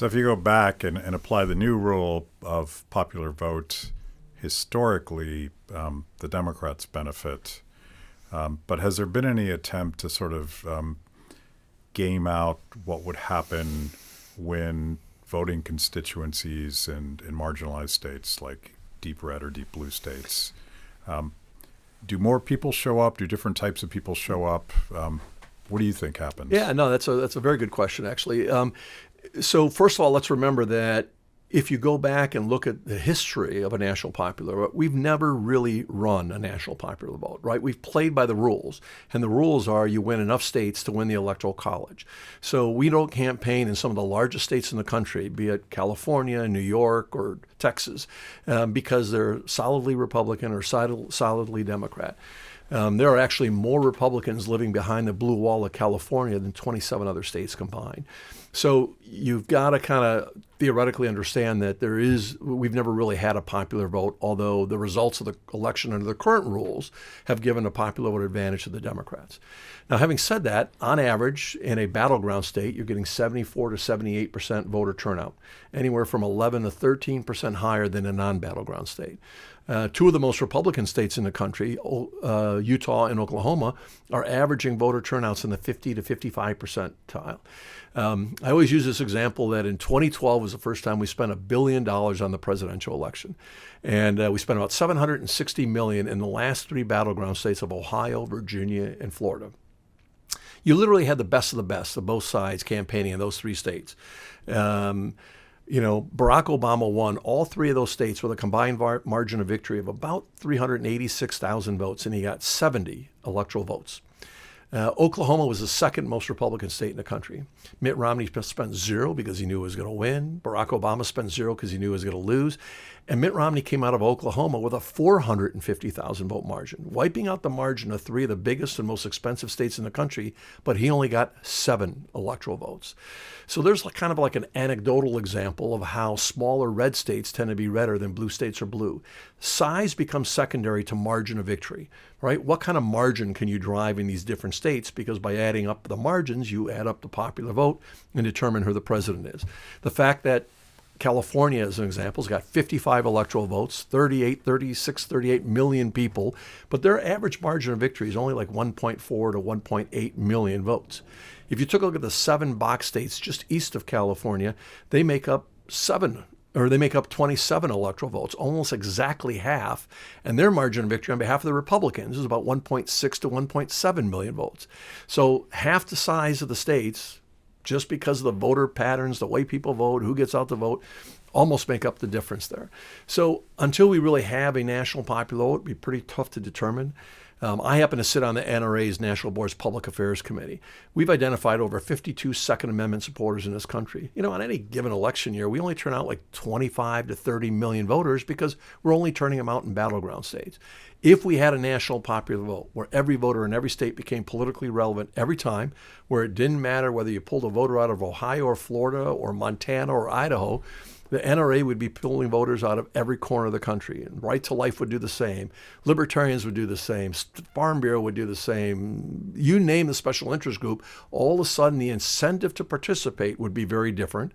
So if you go back and apply the new rule of popular vote, historically, the Democrats benefit. But has there been any attempt to sort of game out what would happen when voting constituencies in marginalized states like deep red or deep blue states, do more people show up? Do different types of people show up? What do you think happens? Yeah, no, that's a very good question, actually. So first of all, let's remember that if you go back and look at the history of a national popular vote, we've never really run a national popular vote, right? We've played by the rules, and the rules are you win enough states to win the Electoral College. So we don't campaign in some of the largest states in the country, be it California, New York, or Texas, because they're solidly Republican or solidly Democrat. There are actually more Republicans living behind the blue wall of California than 27 other states combined. So you've got to kind of theoretically understand that we've never really had a popular vote, although the results of the election under the current rules have given a popular vote advantage to the Democrats. Now, having said that, on average, in a battleground state, you're getting 74 to 78% voter turnout, anywhere from 11 to 13% higher than a non-battleground state. Two of the most Republican states in the country, Utah and Oklahoma, are averaging voter turnouts in the 50 to 55 percentile. I always use this example that in 2012 was the first time we spent $1 billion on the presidential election. And we spent about $760 million in the last three battleground states of Ohio, Virginia, and Florida. You literally had the best of both sides campaigning in those three states. Barack Obama won all three of those states with a combined margin of victory of about 386,000 votes, and he got 70 electoral votes. Oklahoma was the second most Republican state in the country. Mitt Romney spent zero because he knew he was going to win. Barack Obama spent zero because he knew he was going to lose. And Mitt Romney came out of Oklahoma with a 450,000 vote margin, wiping out the margin of three of the biggest and most expensive states in the country, but he only got 7 electoral votes. So there's kind of like an anecdotal example of how smaller red states tend to be redder than blue states are blue. Size becomes secondary to margin of victory, right? What kind of margin can you drive in these different states? Because by adding up the margins, you add up the popular vote and determine who the president is. The fact that California, as an example, has got 55 electoral votes, 38 million people, but their average margin of victory is only like 1.4 to 1.8 million votes. If you took a look at the 7 box states just east of California, they make up 27 electoral votes, almost exactly half, and their margin of victory on behalf of the Republicans is about 1.6 to 1.7 million votes. So half the size of the states, just because of the voter patterns, the way people vote, who gets out to vote, almost make up the difference there. So until we really have a national popular vote, it'd be pretty tough to determine. I happen to sit on the NRA's National Board's Public Affairs Committee. We've identified over 52 Second Amendment supporters in this country. On any given election year, we only turn out like 25 to 30 million voters because we're only turning them out in battleground states. If we had a national popular vote where every voter in every state became politically relevant every time, where it didn't matter whether you pulled a voter out of Ohio or Florida or Montana or Idaho, the NRA would be pulling voters out of every corner of the country. And Right to Life would do the same. Libertarians would do the same. Farm Bureau would do the same. You name the special interest group, all of a sudden the incentive to participate would be very different.